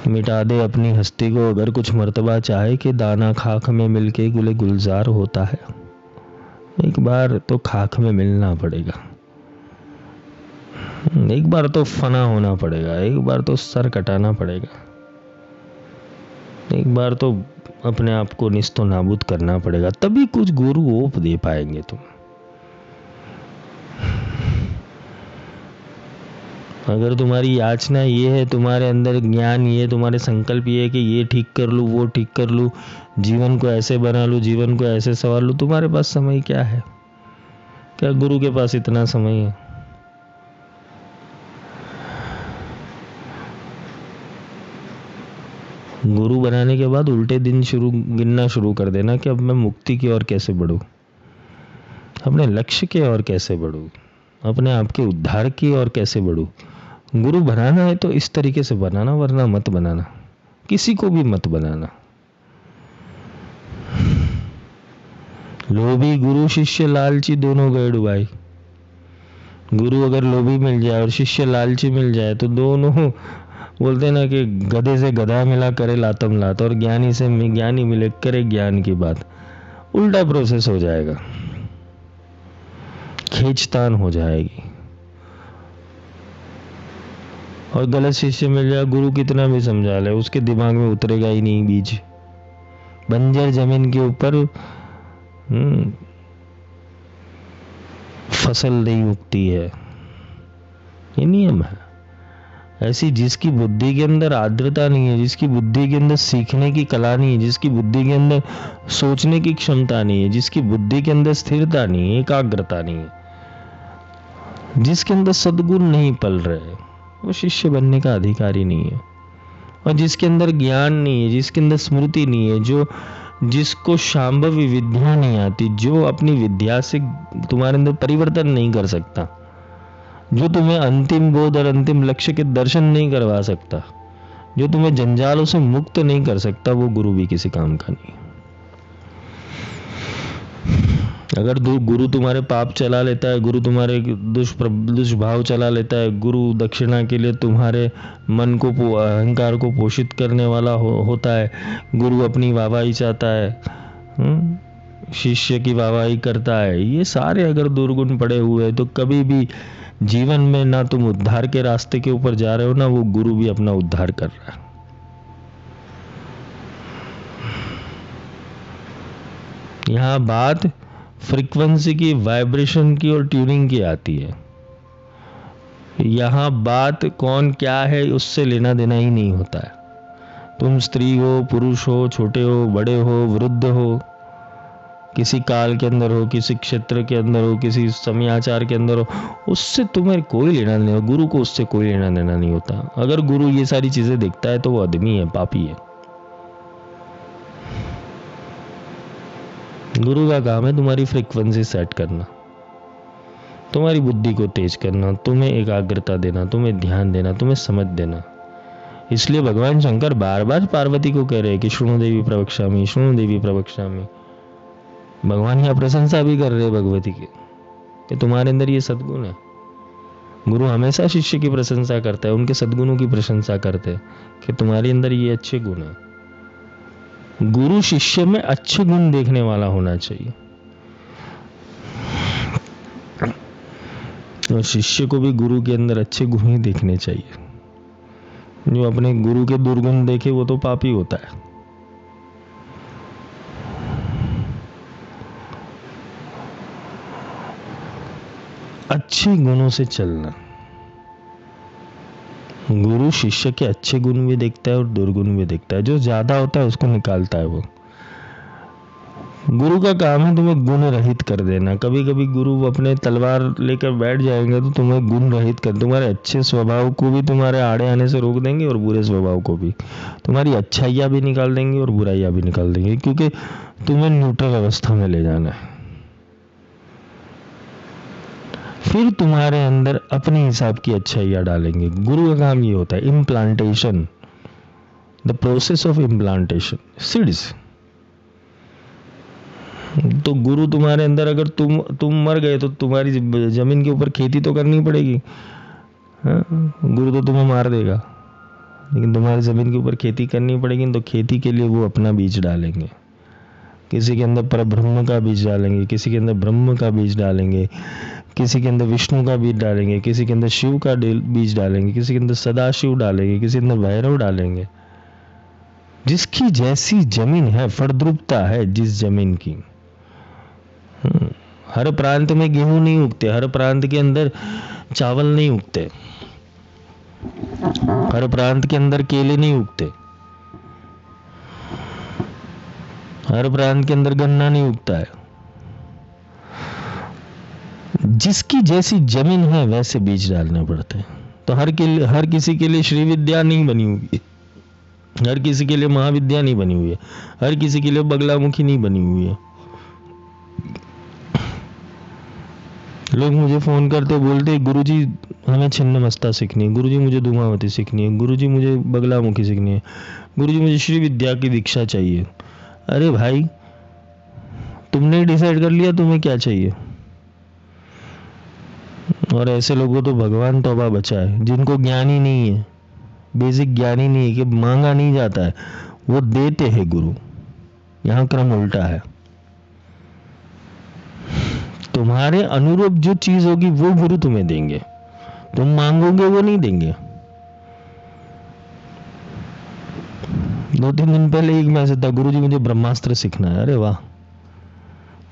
मिटा दे अपनी हस्ती को। अगर कुछ मर्तबा चाहे कि दाना खाक में मिलके गुले गुलजार होता है, एक बार तो खाक में मिलना पड़ेगा, एक बार तो फना होना पड़ेगा, एक बार तो सर कटाना पड़ेगा, एक बार तो अपने आप को निस्तो नाबूद करना पड़ेगा, तभी कुछ गुरु ओप दे पाएंगे तुम। अगर तुम्हारी याचना ये है, तुम्हारे अंदर ज्ञान ये, तुम्हारे संकल्प ये है कि ये ठीक कर लूँ, वो ठीक कर लूँ, जीवन को ऐसे बना लूँ, जीवन को ऐसे संवार लूँ, तुम्हारे पास समय क्या है? क्या गुरु के पास इतना समय है? गुरु बनाने के बाद उल्टे दिन गिनना शुरू कर देना कि अब मैं मुक्ति की ओर कैसे बढ़ूं, अपने लक्ष्य की ओर कैसे बढ़ूं, अपने आप के उद्धार की ओर कैसे बढ़ूं। गुरु बनाना है तो इस तरीके से बनाना, वरना मत बनाना, किसी को भी मत बनाना। लोभी गुरु शिष्य लालची दोनों गए डुबाई। गुरु अगर लोभी मिल जाए और शिष्य लालची मिल जाए तो दोनों, बोलते ना कि गधे से गधा मिला करे लातम लात, और ज्ञानी से ज्ञानी मिले करे ज्ञान की बात। उल्टा प्रोसेस हो जाएगा, खींचतान हो जाएगी। और गलत शिष्य मिल जाए, गुरु कितना भी समझा ले, उसके दिमाग में उतरेगा ही नहीं बीज। बंजर जमीन के ऊपर फसल नहीं उगती है, ये नियम है। ऐसी जिसकी बुद्धि के अंदर आर्द्रता नहीं है, जिसकी बुद्धि के अंदर सीखने की कला नहीं है, जिसकी बुद्धि के अंदर सोचने की क्षमता नहीं है, जिसकी बुद्धि के अंदर स्थिरता नहीं है, एकाग्रता नहीं है, जिसके अंदर सद्गुण नहीं पल रहे, वो शिष्य बनने का अधिकारी नहीं है। और जिसके अंदर ज्ञान नहीं है, जिसके अंदर स्मृति नहीं है, जिसको शांभवी विद्या नहीं आती, जो अपनी विद्या से तुम्हारे अंदर परिवर्तन नहीं कर सकता, जो तुम्हें अंतिम बोध और अंतिम लक्ष्य के दर्शन नहीं करवा सकता, जो तुम्हें जंजालों से मुक्त नहीं कर सकता, वो गुरु भी किसी काम का नहीं। अगर गुरु तुम्हारे पाप चला लेता है, गुरु तुम्हारे दुष्भाव चला लेता है, गुरु दक्षिणा के लिए तुम्हारे मन को, अहंकार को पोषित करने वाला होता है, गुरु अपनी वाहवाही चाहता है, शिष्य की वाहवाही करता है, ये सारे अगर दुर्गुण पड़े हुए हैं तो कभी भी जीवन में ना तुम उद्धार के रास्ते के ऊपर जा रहे हो, ना वो गुरु भी अपना उद्धार कर रहा है। यहां बात फ्रीक्वेंसी की, वाइब्रेशन की और ट्यूनिंग की आती है। यहां बात कौन क्या है उससे लेना देना ही नहीं होता है। तुम स्त्री हो, पुरुष हो, छोटे हो, बड़े हो, वृद्ध हो, किसी काल के अंदर हो, किसी क्षेत्र के अंदर हो, किसी समयाचार के अंदर हो, उससे तुम्हें कोई लेना देना, गुरु को उससे कोई लेना देना नहीं होता। अगर गुरु ये सारी चीजें देखता है तो वो आदमी है, पापी है। गुरु का काम है तुम्हारी फ्रीक्वेंसी सेट करना, तुम्हारी बुद्धि को तेज करना, तुम्हें एकाग्रता देना, तुम्हें ध्यान देना, तुम्हें समझ देना। इसलिए भगवान शंकर बार बार पार्वती को कह रहे हैं कि शृणु देवी प्रवक्ष्यामि, शृणु देवी प्रवक्ष्यामि। भगवान यहाँ प्रशंसा भी कर रहे हैं भगवती की कि तुम्हारे अंदर ये सद्गुण है। गुरु हमेशा शिष्य की प्रशंसा करता है, उनके सद्गुणों की प्रशंसा करते हैं कि तुम्हारे अंदर ये अच्छे गुण है। गुरु शिष्य में अच्छे गुण देखने वाला होना चाहिए, और शिष्य को भी गुरु के अंदर अच्छे गुण ही देखने चाहिए। जो अपने गुरु के दुर्गुण देखे वो तो पापी होता है। अच्छे गुणों से चलना। गुरु शिष्य के अच्छे गुण भी देखता है और दुर्गुण भी देखता है, जो ज्यादा होता है उसको निकालता है। वो गुरु का काम है तुम्हें गुण रहित कर देना। कभी कभी गुरु अपने तलवार लेकर बैठ जाएंगे तो तुम्हें गुण रहित कर, तुम्हारे अच्छे स्वभाव को भी तुम्हारे आड़े आने से रोक देंगे और बुरे स्वभाव को भी, तुम्हारी अच्छाइयां भी निकाल देंगे और बुराइयां भी निकाल देंगे, क्योंकि तुम्हें न्यूट्रल अवस्था में ले जाना है। फिर तुम्हारे अंदर अपने हिसाब की अच्छाइयां डालेंगे। गुरु का काम ये होता है, implantation, the process of implantation, seeds. तो गुरु तुम्हारे अंदर, अगर तुम मर गए तो तुम्हारी जमीन के ऊपर खेती तो करनी पड़ेगी। गुरु तो तुम्हें मार देगा, लेकिन तुम्हारी जमीन के ऊपर खेती करनी पड़ेगी। तो खेती के लिए वो अपना बीज डालेंगे। किसी के अंदर परब्रह्म का बीज डालेंगे, किसी के अंदर ब्रह्म का बीज डालेंगे, किसी के अंदर विष्णु का बीज डालेंगे, किसी के अंदर शिव का बीज डालेंगे, किसी के अंदर सदाशिव डालेंगे, किसी के अंदर भैरव डालेंगे। जिसकी जैसी जमीन है, फलद्रुपता है जिस जमीन की। हर प्रांत में गेहूं नहीं उगते, हर प्रांत के अंदर चावल नहीं उगते, हर प्रांत के अंदर केले नहीं उगते, हर प्रांत के अंदर गन्ना नहीं उगता है। जिसकी जैसी जमीन है वैसे बीज डालने पड़ते हैं। तो हर किसी के लिए श्री विद्या नहीं बनी हुई है, हर किसी के लिए महाविद्या नहीं बनी हुई है, हर किसी के लिए बगलामुखी नहीं बनी हुई है। लोग मुझे फोन करते बोलते, गुरुजी हमें छिन्नमस्ता सीखनी है, गुरुजी मुझे धूमावती सीखनी है, गुरुजी मुझे बगलामुखी सीखनी है, गुरुजी मुझे श्री विद्या की दीक्षा चाहिए। अरे भाई, तुमने ही डिसाइड कर लिया तुम्हें क्या चाहिए। और ऐसे लोगों तो भगवान तौबा बचाए, जिनको ज्ञान ही नहीं है, बेसिक ज्ञान ही नहीं है कि मांगा नहीं जाता है, वो देते हैं गुरु। यहाँ क्रम उल्टा है। तुम्हारे अनुरूप जो चीज होगी वो गुरु तुम्हें देंगे, तुम मांगोगे वो नहीं देंगे। 2-3 दिन पहले एक मैसेज था, गुरुजी मुझे ब्रह्मास्त्र सीखना है। अरे वाह,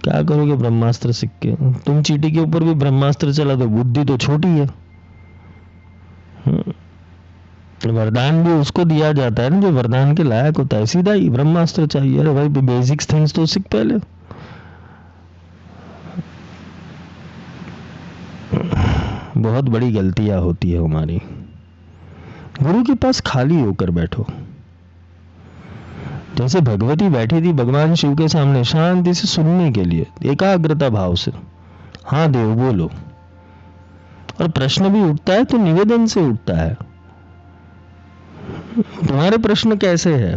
क्या करोगे ब्रह्मास्त्र सीख के? तुम चीटी के ऊपर भी ब्रह्मास्त्र चला दो, बुद्धि तो छोटी है। वरदान भी उसको दिया जाता है ना जो वरदान के लायक होता है। सीधा ही ब्रह्मास्त्र चाहिए। अरे भाई बेसिक्स थिंग्स तो सीख पहले। बहुत बड़ी गलतियां होती है हमारी। गुरु के पास खाली होकर बैठो। जैसे भगवती बैठी थी भगवान शिव के सामने शांति से सुनने के लिए, एकाग्रता भाव से। हाँ देव बोलो। और प्रश्न भी उठता है तो निवेदन से उठता है। तुम्हारे प्रश्न कैसे है?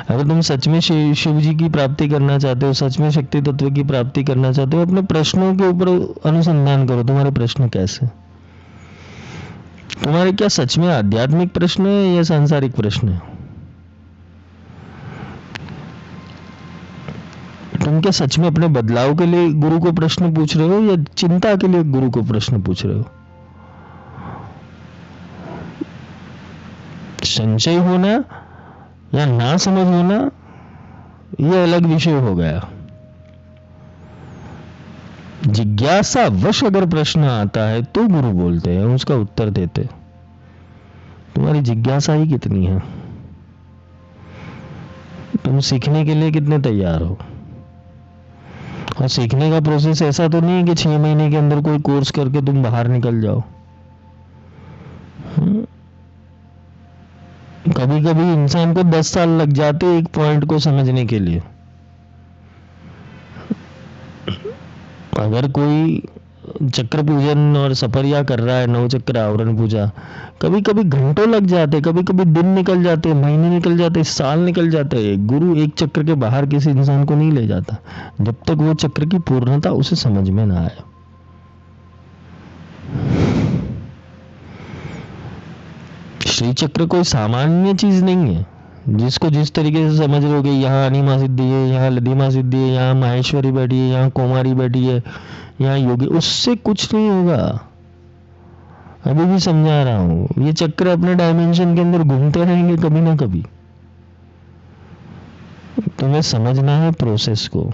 अगर तुम सच में शिव जी की प्राप्ति करना चाहते हो, सच में शक्ति तत्व की प्राप्ति करना चाहते हो, अपने प्रश्नों के ऊपर अनुसंधान करो। तुम्हारे प्रश्न कैसे? तुम्हारे क्या सच में आध्यात्मिक प्रश्न है या सांसारिक प्रश्न है? तुम क्या सच में अपने बदलाव के लिए गुरु को प्रश्न पूछ रहे हो या चिंता के लिए गुरु को प्रश्न पूछ रहे हो? संशय होना या ना समझ होना यह अलग विषय हो गया। जिज्ञासा वश अगर प्रश्न आता है तो गुरु बोलते हैं, उसका उत्तर देते। तुम्हारी जिज्ञासा ही कितनी है? तुम सीखने के लिए कितने तैयार हो? और सीखने का प्रोसेस ऐसा तो नहीं है कि 6 महीने के अंदर कोई कोर्स करके तुम बाहर निकल जाओ। कभी कभी इंसान को 10 साल लग जाते एक पॉइंट को समझने के लिए। अगर कोई चक्र पूजन और सफरिया कर रहा है, 9 चक्र आवरण पूजा, कभी कभी घंटों लग जाते, कभी कभी दिन निकल जाते, महीने निकल जाते, साल निकल जाते। गुरु एक चक्र के बाहर किसी इंसान को नहीं ले जाता जब तक वो चक्र की पूर्णता उसे समझ में ना आए। श्री चक्र कोई सामान्य चीज नहीं है जिसको जिस तरीके से समझ लोगे, यहाँ अनिमा सिद्धि है, यहाँ लदिमा सिद्धि है, यहाँ माहेश्वरी बैठी है, यहाँ कुमारी बैठी है, यहाँ योगी, उससे कुछ नहीं होगा। अभी भी समझा रहा हूं, ये चक्र अपने डायमेंशन के अंदर घूमते रहेंगे कभी ना कभी। तुम्हें समझना है प्रोसेस को।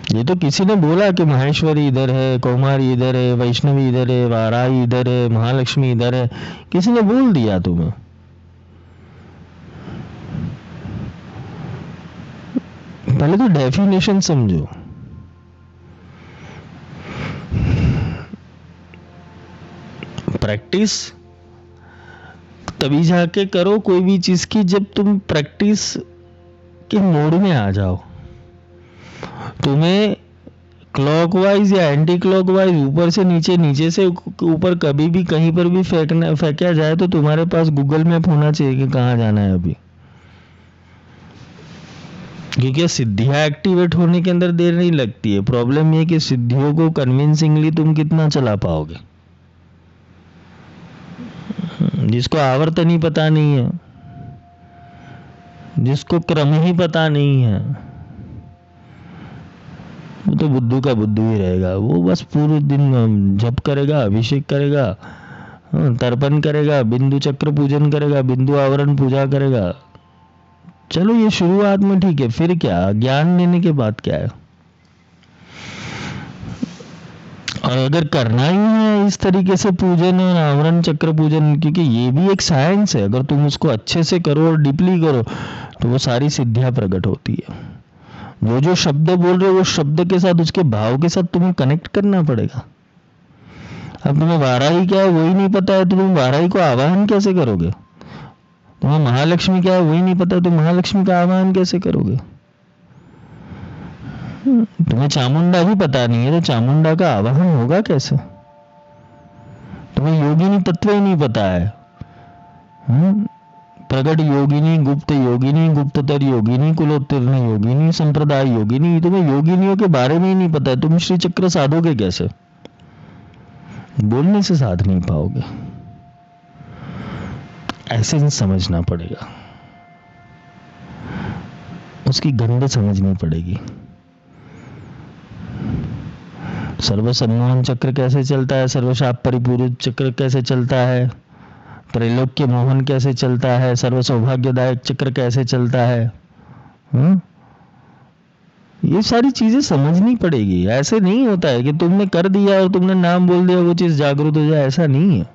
ये तो किसी ने बोला कि माहेश्वरी इधर है, कौमारी इधर है, वैष्णवी इधर है, वाराही इधर है, महालक्ष्मी इधर है, किसी ने बोल दिया तुम्हें। पहले तो डेफिनेशन समझो। प्रैक्टिस तभी जाके करो कोई भी चीज की जब तुम प्रैक्टिस के मोड में आ जाओ। तुम्हें क्लॉकवाइज या एंटी क्लॉकवाइज, ऊपर से नीचे, नीचे से ऊपर कभी भी कहीं पर भी फेंका जाए तो तुम्हारे पास गूगल मैप होना चाहिए कि कहाँ जाना है अभी। क्योंकि सिद्धियां एक्टिवेट होने के अंदर देर नहीं लगती है। प्रॉब्लम ये कि सिद्धियों को कन्विंसिंगली तुम कितना चला पाओगे। जिसको आवर्तन ही पता नहीं है, जिसको क्रम ही पता नहीं है, वो तो बुद्धू का बुद्धू ही रहेगा। वो बस पूरे दिन जप करेगा, अभिषेक करेगा, तर्पण करेगा, बिंदु चक्र पूजन करेगा, बिंदु आवरण पूजा करेगा। चलो ये शुरुआत में ठीक है, फिर क्या? ज्ञान लेने के बाद क्या है? और अगर करना ही है इस तरीके से पूजन और आवरण चक्र पूजन, क्योंकि ये भी एक साइंस है, अगर तुम उसको अच्छे से करो और डीपली करो तो वो सारी सिद्धियां प्रकट होती है। वो जो शब्द बोल रहे हो वो शब्द के साथ, उसके भाव के साथ तुम्हें कनेक्ट करना पड़ेगा। अब तुम्हें वाराही क्या है वही नहीं पता है तो तुम वाराही को आवाहन कैसे करोगे? तुम्हें महालक्ष्मी क्या है वही नहीं पता तो महालक्ष्मी का आवाहन कैसे करोगे? तुम्हें चामुंडा ही पता नहीं है तो चामुंडा का आवाहन होगा कैसे? तुम्हें योगिनी तत्व ही नहीं पता है प्रगट योगिनी, गुप्त योगिनी, गुप्ततर योगिनी, कुलोत्तीर्ण योगिनी, संप्रदाय योगिनी। तुम्हें योगिनियों के बारे में ही नहीं पता है, तुम श्री चक्र साधोगे कैसे? बोलने से साध नहीं पाओगे, ऐसे ही समझना पड़ेगा, उसकी गंध समझनी पड़ेगी। सर्वसम्मोहन चक्र कैसे चलता है, सर्वशाप परिपूरित चक्र कैसे चलता है, त्रैलोक्य मोहन कैसे चलता है, सर्व सौभाग्यदायक चक्र कैसे चलता है, ये सारी चीजें समझनी पड़ेगी। ऐसे नहीं होता है कि तुमने कर दिया और तुमने नाम बोल दिया वो चीज जागृत हो जाए, ऐसा नहीं है।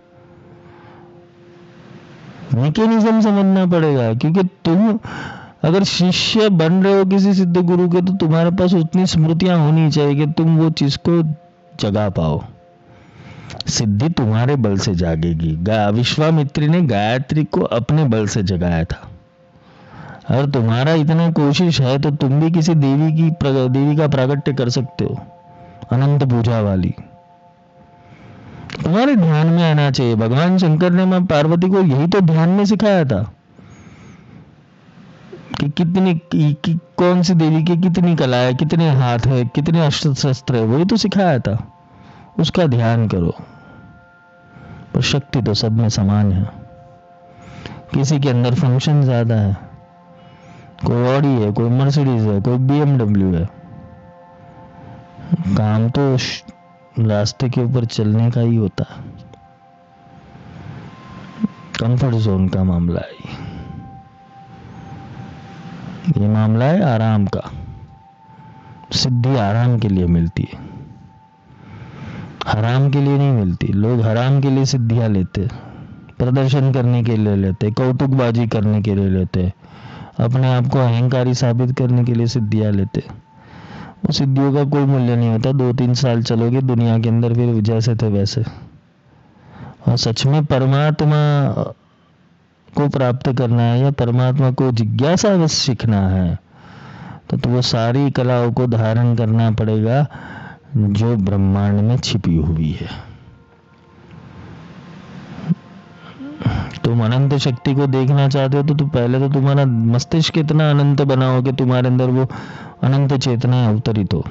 मैकेनिज्म समझना पड़ेगा, क्योंकि तुम अगर शिष्य बन रहे हो किसी सिद्ध गुरु के, तो तुम्हारे पास उतनी स्मृतियां होनी चाहिए कि तुम वो चीज को जगा पाओ। सिद्धि तुम्हारे बल से जागेगी। विश्वामित्री ने गायत्री को अपने बल से जगाया था। अगर तुम्हारा इतना कोशिश है तो तुम भी किसी देवी का प्रागट्य कर सकते हो, अनंत पूजा वाली। तुम्हारे ध्यान में आना चाहिए। भगवान शंकर ने मां पार्वती को यही तो ध्यान में सिखाया था कि कौन सी देवी की कितनी कला है, कितने हाथ है, कितने अस्त्र शस्त्र है, वही तो सिखाया था। उसका ध्यान करो। पर शक्ति तो सब में समान है। किसी के अंदर फंक्शन ज्यादा है, कोई ऑडी है, कोई मर्सिडीज है, कोई BMW है। काम तो रास्ते के ऊपर चलने का ही होता है। कंफर्ट जोन का मामला है ये मामला है आराम का। सिद्धि आराम के लिए मिलती है, हराम के लिए नहीं मिलती। लोग हराम के लिए सिद्धियां लेते, प्रदर्शन करने के लिए लेते, कौतुकबाजी करने के लिए लेते, अपने आप को अहंकारी साबित करने के लिए सिद्धियां लेते। वो सिद्धियों का कोई मूल्य नहीं होता। 2-3 साल चलोगे दुनिया के अंदर, फिर जैसे थे वैसे। और सच में परमात्मा को प्राप्त करना है या परमात्मा को जिज्ञासा बस सीखना है, तो वो सारी कलाओं को धारण करना पड़ेगा जो ब्रह्मांड में छिपी हुई है। तुम अनंत शक्ति को देखना चाहते हो तो पहले तो तुम्हारा मस्तिष्क इतना अनंत बनाओ कि तुम्हारे अंदर वो अनंत चेतना अवतरित हो।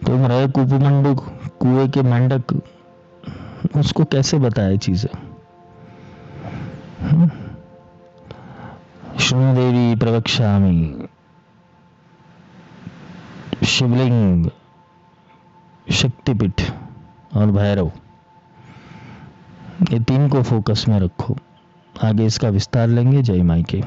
तुम रहे कुपमंडुक, कुएं के मेंढक, उसको कैसे बताए चीजें? शृणुदेवी प्रवक्ष्यामि, शिवलिंग, शक्तिपीठ और भैरव, ये 3 को फोकस में रखो। आगे इसका विस्तार लेंगे। जय माई के।